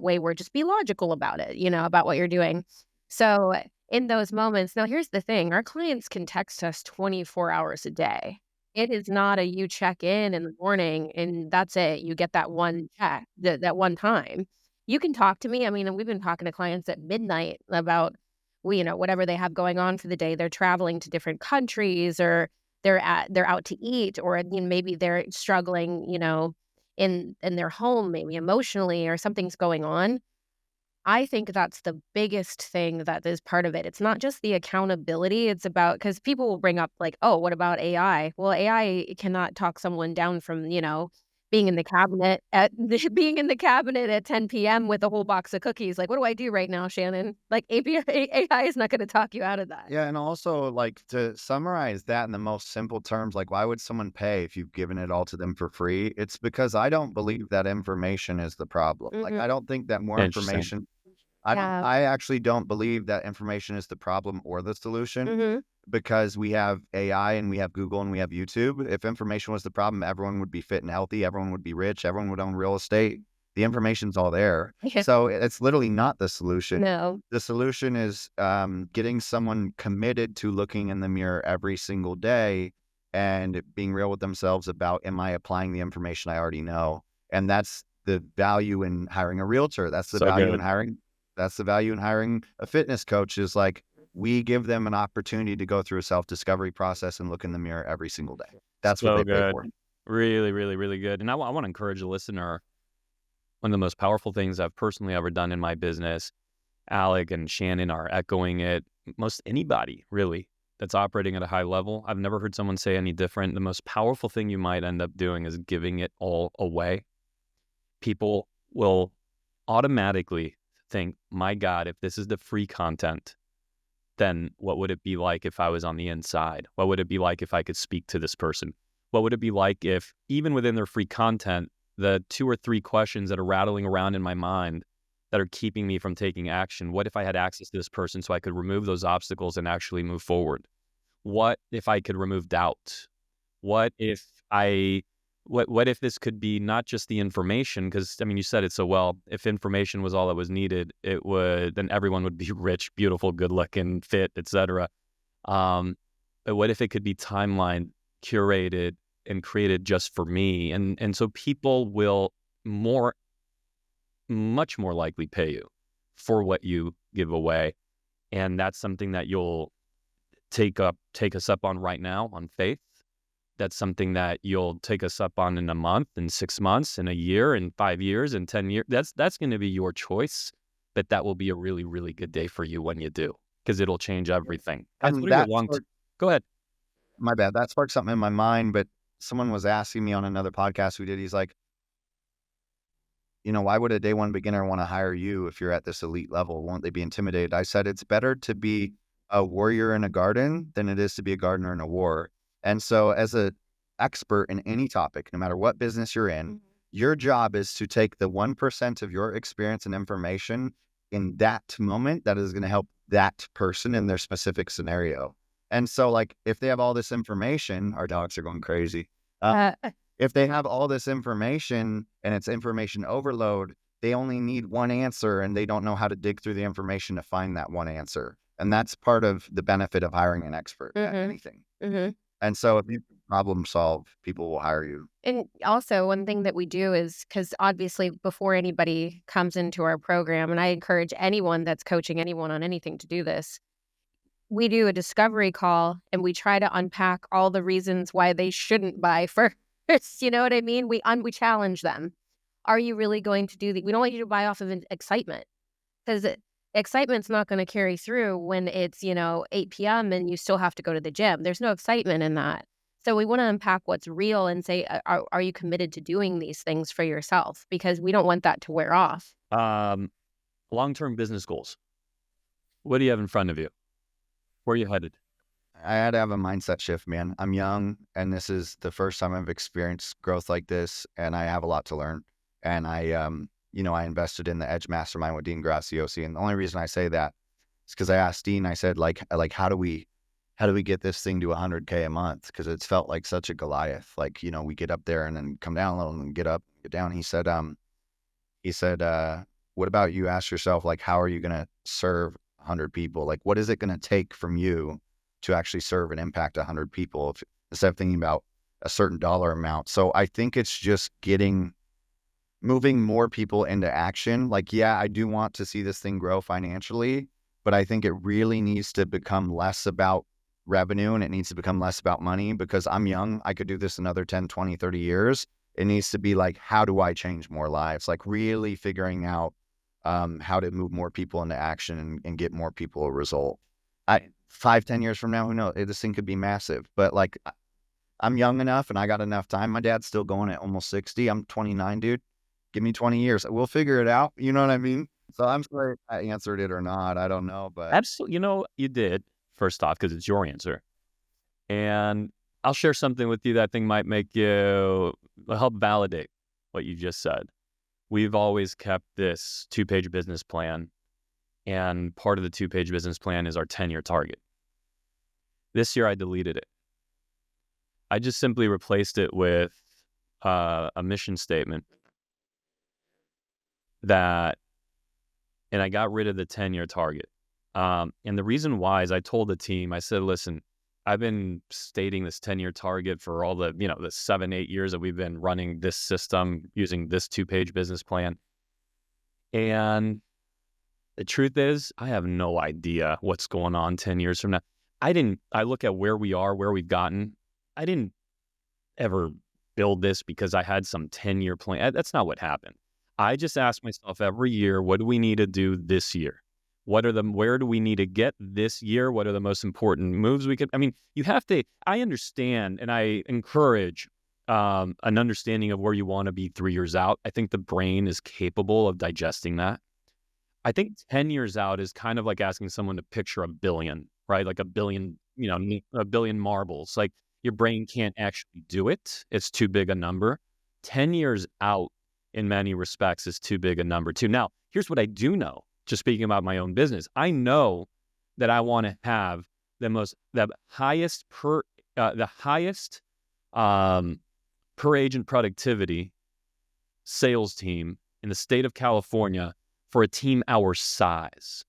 Speaker 1: way, where just be logical about it, about what you're doing. So in those moments, now here's the thing, our clients can text us 24 hours a day. It is not a you check in the morning and that's it. You get that one check, that one time. You can talk to me. I mean, we've been talking to clients at midnight about whatever they have going on for the day. They're traveling to different countries, or they're out to eat, or maybe they're struggling, in their home, maybe emotionally, or something's going on. I think that's the biggest thing that is part of it. It's not just the accountability. It's about, because people will bring up like, oh, what about AI? Well, AI cannot talk someone down from, being in the cabinet at being in the cabinet at 10 p.m. with a whole box of cookies. Like, what do I do right now, Shannon? Like, AI is not going to talk you out of that.
Speaker 2: Yeah, and also, like, to summarize that in the most simple terms, like, why would someone pay if you've given it all to them for free? It's because I don't believe that information is the problem. Like, I don't think that more
Speaker 4: Interesting.
Speaker 2: information
Speaker 1: Yeah.
Speaker 2: I actually don't believe that information is the problem or the solution because we have AI and we have Google and we have YouTube. If information was the problem, everyone would be fit and healthy, everyone would be rich, everyone would own real estate. The information's all there. So it's literally not the solution.
Speaker 1: No.
Speaker 2: The solution is getting someone committed to looking in the mirror every single day and being real with themselves about, am I applying the information I already know? And that's the value in hiring a realtor. That's the
Speaker 4: So
Speaker 2: value
Speaker 4: good.
Speaker 2: in hiring. That's the value in hiring a fitness coach, is like, we give them an opportunity to go through a self-discovery process and look in the mirror every single day. That's what
Speaker 4: So
Speaker 2: they pay
Speaker 4: good.
Speaker 2: for.
Speaker 4: Really, really, really good. And I want to encourage the listener. One of the most powerful things I've personally ever done in my business, Alec and Shannon are echoing it. Most anybody, really, that's operating at a high level, I've never heard someone say any different. The most powerful thing you might end up doing is giving it all away. People will automatically think, my God, if this is the free content, then what would it be like if I was on the inside? What would it be like if I could speak to this person? What would it be like if, even within their free content, the 2 or 3 questions that are rattling around in my mind that are keeping me from taking action, what if I had access to this person so I could remove those obstacles and actually move forward? What if I could remove doubt? What if what if this could be not just the information? Because, I mean, you said it so well. If information was all that was needed, then everyone would be rich, beautiful, good looking, fit, etc. But what if it could be timeline curated and created just for me? And so people will much more likely pay you for what you give away. And that's something that you'll take us up on right now on faith. That's something that you'll take us up on in a month, in 6 months, in a year, in 5 years, in 10 years. That's going to be your choice, but that will be a really, really good day for you when you do, because it'll change everything. Guys,
Speaker 2: And
Speaker 4: what are your
Speaker 2: that
Speaker 4: Go ahead.
Speaker 2: my bad. That sparked something in my mind, but someone was asking me on another podcast we did, he's like, why would a day one beginner want to hire you if you're at this elite level? Won't they be intimidated? I said, it's better to be a warrior in a garden than it is to be a gardener in a war. And so as an expert in any topic, no matter what business you're in, your job is to take the 1% of your experience and information in that moment that is going to help that person in their specific scenario. And so, like, if they have all this information, our dogs are going crazy. If they have all this information and it's information overload, they only need one answer and they don't know how to dig through the information to find that one answer. And that's part of the benefit of hiring an expert at anything. And so if you problem solve, people will hire you.
Speaker 1: And also, one thing that we do is, because obviously before anybody comes into our program, and I encourage anyone that's coaching anyone on anything to do this, we do a discovery call and we try to unpack all the reasons why they shouldn't buy first. You know what I mean? We challenge them. Are you really going to do we don't want you to buy off of excitement, because excitement's not going to carry through when it's, 8 p.m. and you still have to go to the gym. There's no excitement in that. So we want to unpack what's real and say, are you committed to doing these things for yourself? Because we don't want that to wear off.
Speaker 4: Long-term business goals. What do you have in front of you? Where are you headed?
Speaker 2: I had to have a mindset shift, man. I'm young, and this is the first time I've experienced growth like this, and I have a lot to learn. And I invested in the Edge Mastermind with Dean Graziosi, and the only reason I say that is because I asked Dean. I said, like, how do we get this thing to 100K a month? Because it's felt like such a Goliath. Like, we get up there and then come down a little and get up, get down. He said, what about you ask yourself, like, how are you going to serve 100 people? Like, what is it going to take from you to actually serve and impact 100 people instead of thinking about a certain dollar amount? So I think it's just moving more people into action. Like, yeah, I do want to see this thing grow financially, but I think it really needs to become less about revenue and it needs to become less about money, because I'm young. I could do this another 10, 20, 30 years. It needs to be like, how do I change more lives? Like, really figuring out how to move more people into action and get more people a result. 5, 10 years from now, who knows? This thing could be massive, but like, I'm young enough and I got enough time. My dad's still going at almost 60. I'm 29, dude. Give me 20 years. We'll figure it out. You know what I mean? So I'm sorry if I answered it or not. I don't know, but
Speaker 4: Absolutely. You did, first off, because it's your answer. And I'll share something with you that I think might make you help validate what you just said. We've always kept this 2-page business plan, and part of the 2-page business plan is our 10-year target. This year, I deleted it. I just simply replaced it with a mission statement and I got rid of the 10-year target. And the reason why is I told the team, I said, listen, I've been stating this 10-year target for all the 7-8 years that we've been running this system using this 2-page business plan. And the truth is, I have no idea what's going on 10 years from now. I look at where we are, where we've gotten. I didn't ever build this because I had some 10-year plan. That's not what happened. I just ask myself every year, what do we need to do this year? Where do we need to get this year? What are the most important moves we could, I understand and I encourage an understanding of where you want to be 3 years out. I think the brain is capable of digesting that. I think 10 years out is kind of like asking someone to picture a billion, right? Like a billion marbles. Like your brain can't actually do it. It's too big a number. 10 years out in many respects is too big a number too. Now, here's what I do know. Just speaking about my own business, I know that I want to have the highest per agent productivity sales team in the state of California for a team our size.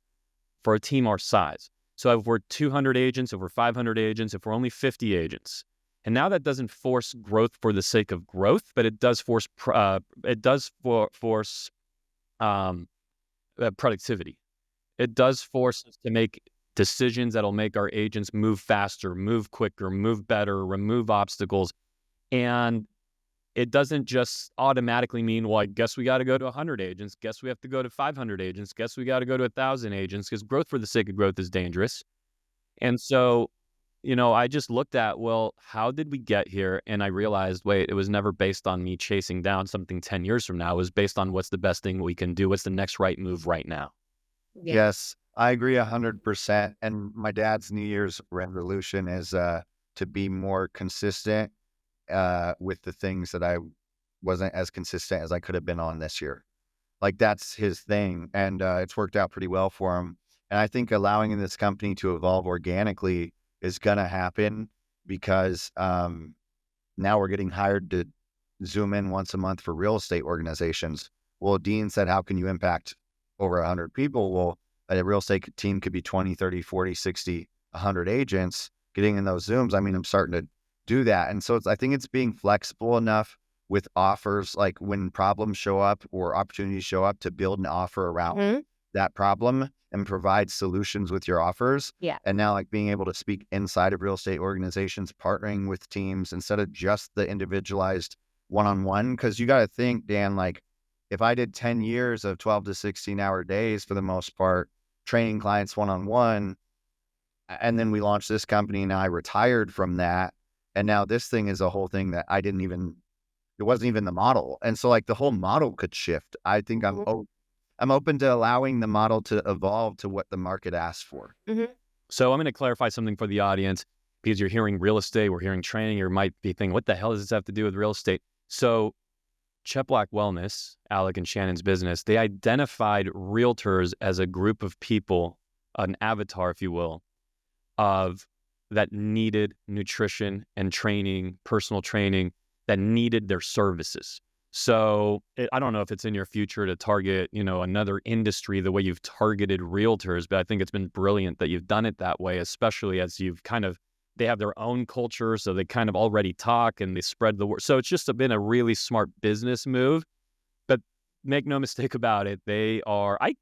Speaker 4: So if we're 200 agents, if we're 500 agents, if we're only 50 agents, and now that doesn't force growth for the sake of growth, but it does force productivity. It does force us to make decisions that'll make our agents move faster, move quicker, move better, remove obstacles. And it doesn't just automatically mean, well, I guess we got to go to 100 agents. Guess we have to go to 500 agents. Guess we got to go to 1,000 agents, because growth for the sake of growth is dangerous. And so, I just looked at, well, how did we get here? And I realized, wait, it was never based on me chasing down something 10 years from now. It was based on what's the best thing we can do. What's the next right move right now?
Speaker 1: Yeah.
Speaker 2: yes, I agree 100%. And my dad's New Year's resolution is to be more consistent with the things that I wasn't as consistent as I could have been on this year. Like that's his thing. And it's worked out pretty well for him. And I think allowing this company to evolve organically is going to happen because now we're getting hired to zoom in once a month for real estate organizations. Well, Dean said, how can you impact over 100 people? Well, a real estate team could be 20, 30, 40, 60, 100 agents getting in those Zooms. I'm starting to do that. And so I think it's being flexible enough with offers, like when problems show up or opportunities show up, to build an offer around that problem and provide solutions with your offers.
Speaker 1: Yeah.
Speaker 2: And now like being able to speak inside of real estate organizations, partnering with teams instead of just the individualized one-on-one. Cause you got to think, Dan, like if I did 10 years of 12 to 16 hour days for the most part, training clients one-on-one, and then we launched this company and I retired from that. And now this thing is a whole thing that it wasn't even the model. And so like the whole model could shift. I think I'm open to allowing the model to evolve to what the market asks for.
Speaker 1: Mm-hmm.
Speaker 4: So I'm going to clarify something for the audience, because you're hearing real estate, we're hearing training, you might be thinking, what the hell does this have to do with real estate? So Cheplak Wellness, Alec and Shannon's business, they identified realtors as a group of people, an avatar, if you will, of that needed nutrition and training, personal training, that needed their services. So I don't know if it's in your future to target, another industry the way you've targeted realtors, but I think it's been brilliant that you've done it that way, especially as you've they have their own culture, so they kind of already talk and they spread the word. So it's just been a really smart business move. But make no mistake about it, I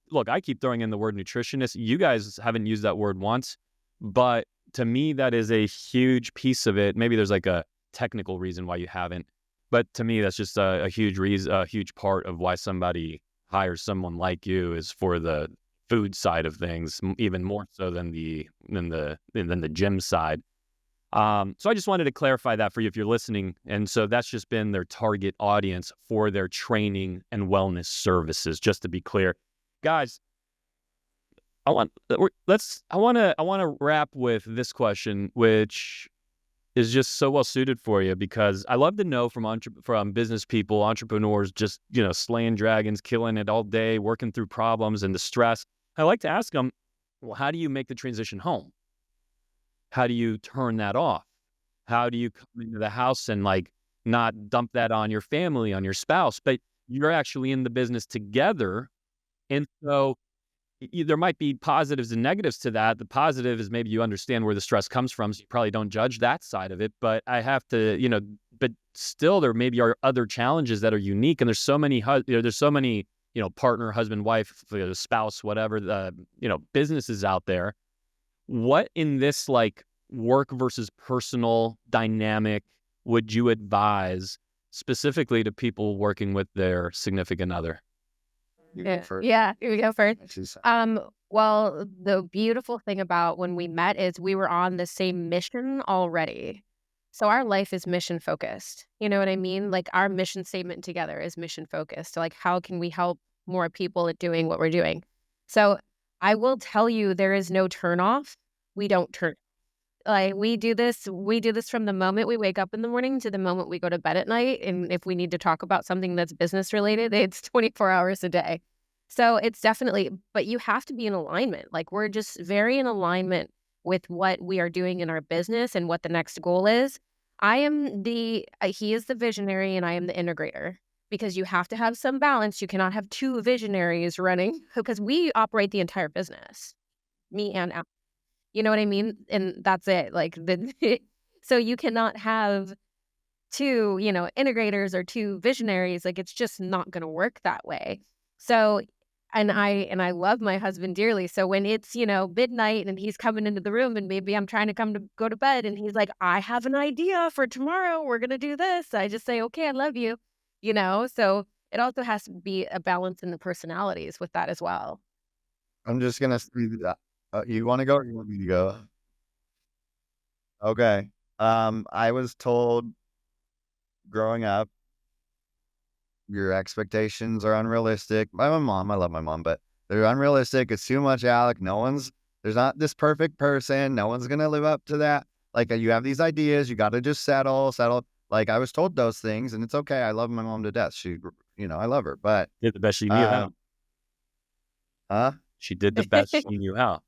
Speaker 4: keep throwing in the word nutritionist. You guys haven't used that word once, but to me, that is a huge piece of it. Maybe there's like a technical reason why you haven't, but to me, that's just a huge reason, a huge part of why somebody hires someone like you is for the food side of things, even more so than the gym side. So I just wanted to clarify that for you if you're listening. And so that's just been their target audience for their training and wellness services, just to be clear. Guys, I want to wrap with this question, which is just so well suited for you, because I love to know from business people, entrepreneurs, just, slaying dragons, killing it all day, working through problems and the stress. I like to ask them, well, how do you make the transition home? How do you turn that off? How do you come into the house and not dump that on your family, on your spouse, but you're actually in the business together? And so there might be positives and negatives to that. The positive is maybe you understand where the stress comes from, so you probably don't judge that side of it. But I have to, but still there maybe are other challenges that are unique. And there's so many, partner, husband, wife, spouse, whatever, businesses out there. What in this work versus personal dynamic would you advise specifically to people working with their significant other?
Speaker 2: You go first.
Speaker 1: Yeah, here we go first.
Speaker 2: She's-
Speaker 1: Well, the beautiful thing about when we met is we were on the same mission already. So our life is mission focused. You know what I mean? Our mission statement together is mission focused. So how can we help more people at doing what we're doing? So I will tell you, there is no turn off. We don't turn. We do this from the moment we wake up in the morning to the moment we go to bed at night. And if we need to talk about something that's business related, it's 24 hours a day. So it's definitely, but you have to be in alignment. We're just very in alignment with what we are doing in our business and what the next goal is. He is the visionary and I am the integrator, because you have to have some balance. You cannot have two visionaries running, because we operate the entire business, me and Al. You know what I mean? And that's it. So you cannot have two, integrators or two visionaries. It's just not going to work that way. So, and I love my husband dearly. So when it's, midnight and he's coming into the room and maybe I'm trying to go to bed and he's like, I have an idea for tomorrow. We're going to do this. I just say, okay, I love you, so it also has to be a balance in the personalities with that as well.
Speaker 2: I'm just going to you want to go or you want me to go? Okay. I was told growing up, your expectations are unrealistic. My mom, I love my mom, but they're unrealistic. It's too much, Alec. There's not this perfect person. No one's going to live up to that. You have these ideas. You got to just settle. I was told those things, and it's okay. I love my mom to death. She, I love her, but.
Speaker 4: Did the best she knew how.
Speaker 2: Huh?
Speaker 4: She did the best she knew how.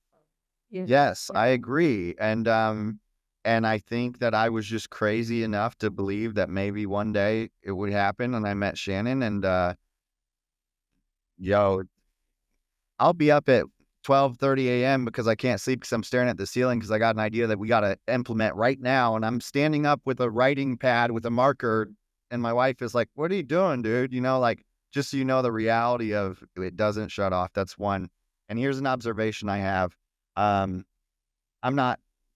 Speaker 2: Yes, I agree. And I think that I was just crazy enough to believe that maybe one day it would happen. And I met Shannon and, I'll be up at 12:30 a.m. because I can't sleep because I'm staring at the ceiling because I got an idea that we got to implement right now. And I'm standing up with a writing pad with a marker. And my wife is like, what are you doing, dude? Just so you know, the reality of it doesn't shut off. That's one. And here's an observation I have.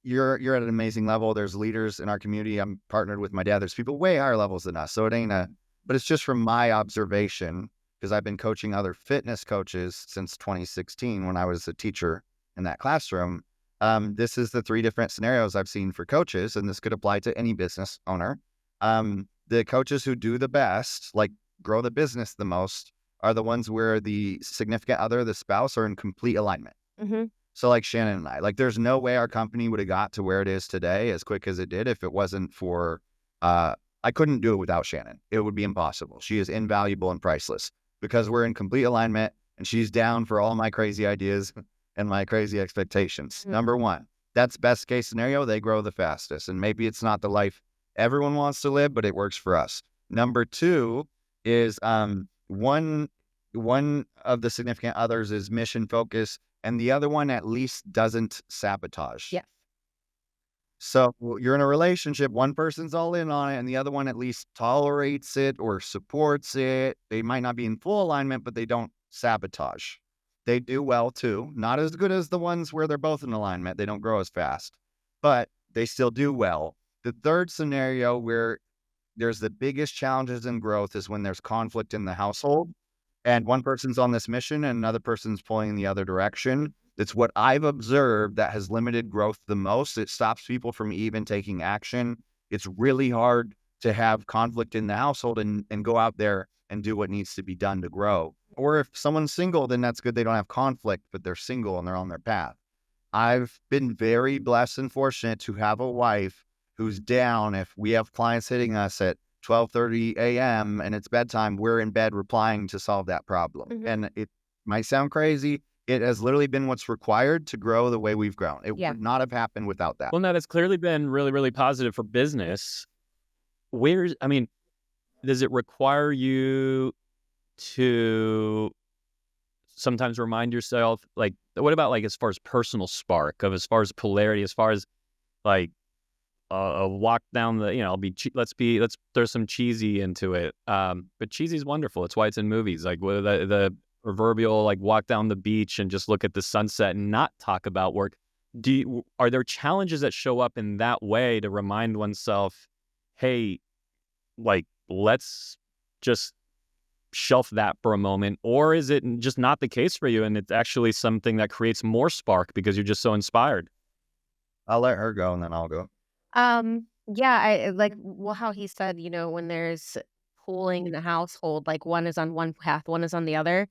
Speaker 2: You're at an amazing level. There's leaders in our community. I'm partnered with my dad. There's people way higher levels than us. So but it's just from my observation, because I've been coaching other fitness coaches since 2016 when I was a teacher in that classroom. This is the 3 different scenarios I've seen for coaches, and this could apply to any business owner. The coaches who do the best, grow the business the most, are the ones where the significant other, the spouse, are in complete alignment.
Speaker 1: Mm-hmm.
Speaker 2: So Shannon and I, there's no way our company would have got to where it is today as quick as it did if it wasn't for, I couldn't do it without Shannon. It would be impossible. She is invaluable and priceless because we're in complete alignment and she's down for all my crazy ideas and my crazy expectations. Mm-hmm. Number one, that's best case scenario. They grow the fastest. And maybe it's not the life everyone wants to live, but it works for us. Number two is, one of the significant others is mission focused, and the other one at least doesn't sabotage.
Speaker 1: Yes.
Speaker 2: So you're in a relationship, one person's all in on it, and the other one at least tolerates it or supports it. They might not be in full alignment, but they don't sabotage. They do well too. Not as good as the ones where they're both in alignment. They don't grow as fast, but they still do well. The third scenario where there's the biggest challenges in growth is when there's conflict in the household and one person's on this mission and another person's pulling in the other direction. It's what I've observed that has limited growth the most. It stops people from even taking action. It's really hard to have conflict in the household and go out there and do what needs to be done to grow. Or if someone's single, then that's good. They don't have conflict, but they're single and they're on their path. I've been very blessed and fortunate to have a wife who's down. If we have clients hitting us at 12:30 a.m. and it's bedtime, we're in bed replying to solve that problem.
Speaker 1: Mhm.
Speaker 2: And it might sound crazy. It has literally been what's required to grow the way we've grown. It
Speaker 1: Yeah.
Speaker 2: would not have happened without that.
Speaker 4: Well, no, that's clearly been really, really positive for business. Does it require you to sometimes remind yourself, like, what about like as far as personal spark, as far as polarity, as far as like a walk down the, let's throw some cheesy into it. But cheesy is wonderful. It's why it's in movies. Like the proverbial like walk down the beach and just look at the sunset and not talk about work. Are there challenges that show up in that way to remind oneself, hey, like, let's just shelf that for a moment? Or is it just not the case for you and it's actually something that creates more spark because you're just so inspired?
Speaker 2: I'll let her go and then I'll go.
Speaker 1: Yeah, I like how he said, when there's pooling in the household, like one is on one path, one is on the other.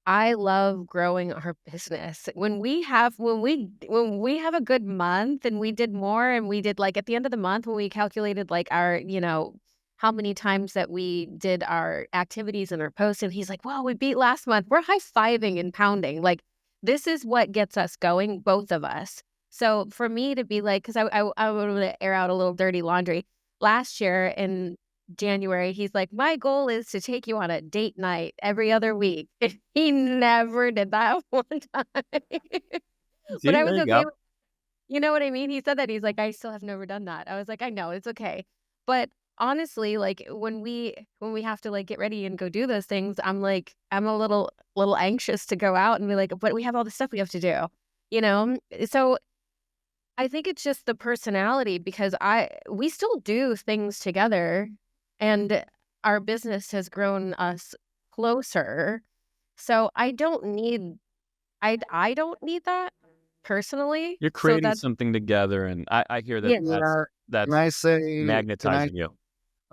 Speaker 1: I love growing our business. When we have a good month and we did more and we did like at the end of the month when we calculated like our, how many times that we did our activities and our posts, and he's like, "Well, we beat last month." We're high-fiving and pounding. Like, this is what gets us going, both of us. So for me to be like, because I want to air out a little dirty laundry. Last year in January, he's like, "My goal is to take you on a date night every other week." He never did that one time. But
Speaker 4: See,
Speaker 1: I
Speaker 4: there
Speaker 1: was
Speaker 4: you
Speaker 1: okay
Speaker 4: go.
Speaker 1: with, you know what I mean? He said that. He's like, "I still have never done that." I was like, "I know, it's okay." But honestly, like when we have to like get ready and go do those things, I'm a little anxious to go out and be like, "But we have all the stuff we have to do." You know? So I think it's just the personality because we still do things together and our business has grown us closer. So I don't need that personally.
Speaker 4: You're
Speaker 1: So
Speaker 4: creating
Speaker 1: that's
Speaker 4: something together, and I hear that
Speaker 1: yeah.
Speaker 2: Can
Speaker 4: that's
Speaker 2: I say, can I
Speaker 4: magnetizing you.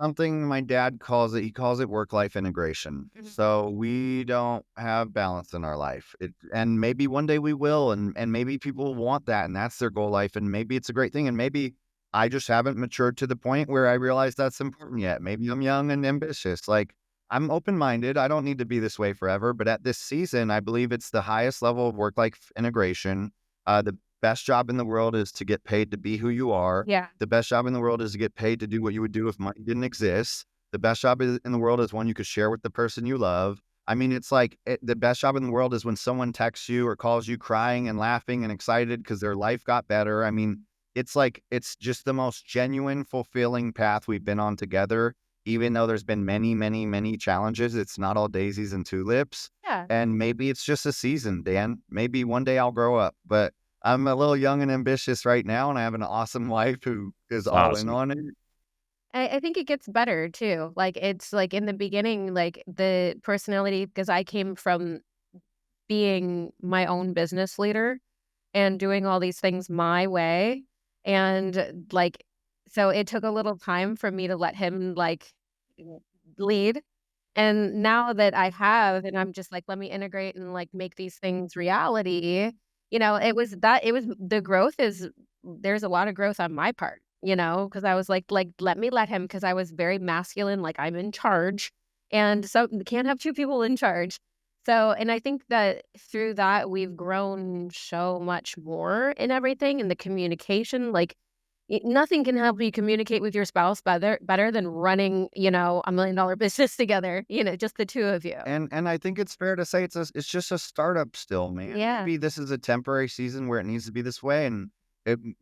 Speaker 2: something my dad calls it? He calls it work-life integration.
Speaker 1: Mhm.
Speaker 2: So we don't have balance in our life. And maybe one day we will, and maybe people want that, and that's their goal life, and maybe it's a great thing, and maybe I just haven't matured to the point where I realize that's important yet. Maybe I'm young and ambitious. Like, I'm open-minded. I don't need to be this way forever, but at this season, I believe it's the highest level of work-life integration. The best job in the world is to get paid to be who you are.
Speaker 1: Yeah.
Speaker 2: The best job in the world is to get paid to do what you would do if money didn't exist. The best job in the world is one you could share with the person you love. I mean, it's like the best job in the world is when someone texts you or calls you crying and laughing and excited because their life got better. I mean, it's like, it's just the most genuine, fulfilling path we've been on together. Even though there's been many, many, many challenges, it's not all daisies and tulips.
Speaker 1: Yeah.
Speaker 2: And maybe it's just a season, Dan. Maybe one day I'll grow up, but I'm a little young and ambitious right now, and I have an awesome wife who is all in
Speaker 4: Awesome.
Speaker 2: on it.
Speaker 1: I think it gets better too. Like it's like in the beginning, like the personality, because I came from being my own business leader and doing all these things my way. And like, so it took a little time for me to let him like lead. And now that I have, and I'm just like, let me integrate and like make these things reality, the growth there's a lot of growth on my part, because I was like, let me let him, because I was very masculine, like I'm in charge. And so can't have two people in charge. So, and I think that through that, we've grown so much more in everything in the communication. Like, nothing can help you communicate with your spouse better than running, $1 million business together, just the two of you.
Speaker 2: And I think it's fair to say it's just a startup still, man.
Speaker 1: Yeah.
Speaker 2: Maybe this is a temporary season where it needs to be this way, and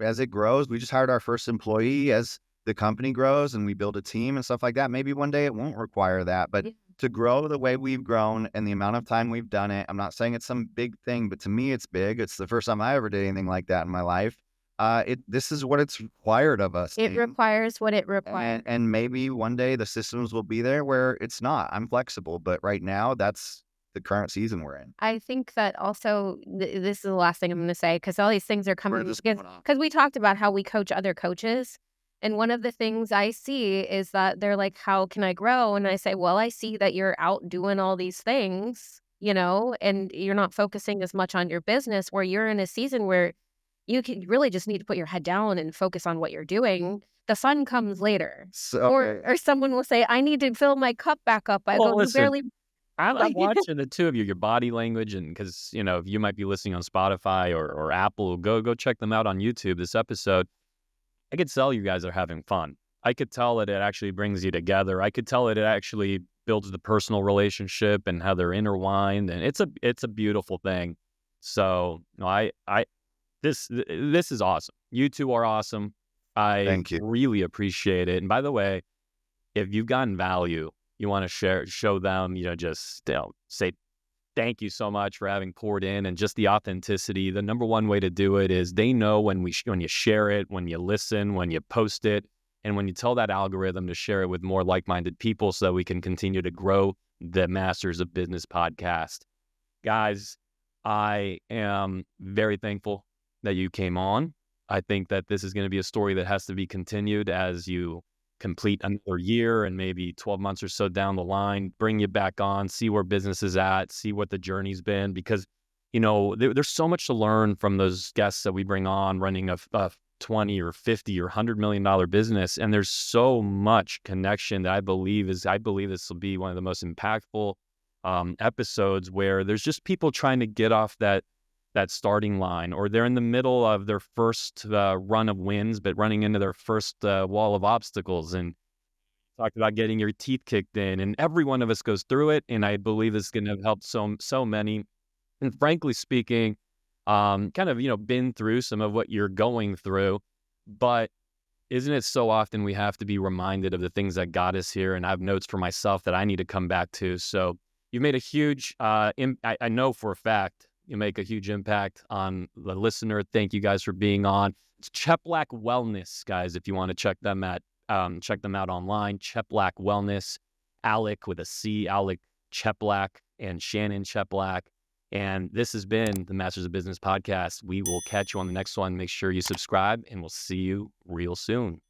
Speaker 2: as it grows, we just hired our first employee. As the company grows and we build a team and stuff like that, maybe one day it won't require that. But
Speaker 1: Yeah.
Speaker 2: to grow the way we've grown and the amount of time we've done it, I'm not saying it's some big thing, but to me, it's big. It's the first time I ever did anything like that in my life. This is what it's required of us.
Speaker 1: It requires what it requires.
Speaker 2: And maybe one day the systems will be there where it's not. I'm flexible, but right now that's the current season we're in.
Speaker 1: I think that also, this is the last thing I'm going to say, because all these things are coming
Speaker 2: just going
Speaker 1: because we talked about how we coach other coaches. And one of the things I see is that they're like, how can I grow? And I say, well, I see that you're out doing all these things, and you're not focusing as much on your business, where you're in a season where you can really just need to put your head down and focus on what you're doing. The fun comes later.
Speaker 2: So,
Speaker 1: Or someone will say, I need to fill my cup back up. I
Speaker 4: Well,
Speaker 1: go, you
Speaker 4: listen,
Speaker 1: barely.
Speaker 4: I'm watching the two of you, your body language, and because you might be listening on Spotify or Apple, go check them out on YouTube. This episode, I could tell you guys are having fun. I could tell that it actually brings you together. I could tell that it actually builds the personal relationship and how they're intertwined, and it's a beautiful thing. So this is awesome. You two are awesome. I
Speaker 2: thank you.
Speaker 4: really appreciate it. And by the way, if you've gotten value, you want to show them, just say thank you so much for having poured in, and just the authenticity. The number one way to do it is they know when you share it, when you listen, when you post it, and when you tell that algorithm to share it with more like-minded people so that we can continue to grow the Masters of Business podcast. Guys, I am very thankful that you came on. I think that this is going to be a story that has to be continued as you complete another year and maybe 12 months or so down the line, bring you back on, see where business is at, see what the journey's been, because, there's so much to learn from those guests that we bring on running a 20 or 50 or $100 million business. And there's so much connection that I believe this will be one of the most impactful episodes, where there's just people trying to get off that starting line, or they're in the middle of their first run of wins, but running into their first wall of obstacles. And talked about getting your teeth kicked in, and every one of us goes through it. And I believe it's going to help so many. And frankly speaking, kind of, been through some of what you're going through, but isn't it so often we have to be reminded of the things that got us here? And I have notes for myself that I need to come back to. So you've made a huge, I know for a fact, you make a huge impact on the listener. Thank you guys for being on. It's Cheplak Wellness, guys, if you want to check them out online. Cheplak Wellness, Alec with a C, Alec Cheplak, and Shannon Cheplak. And this has been the Masters of Business podcast. We will catch you on the next one. Make sure you subscribe, and we'll see you real soon.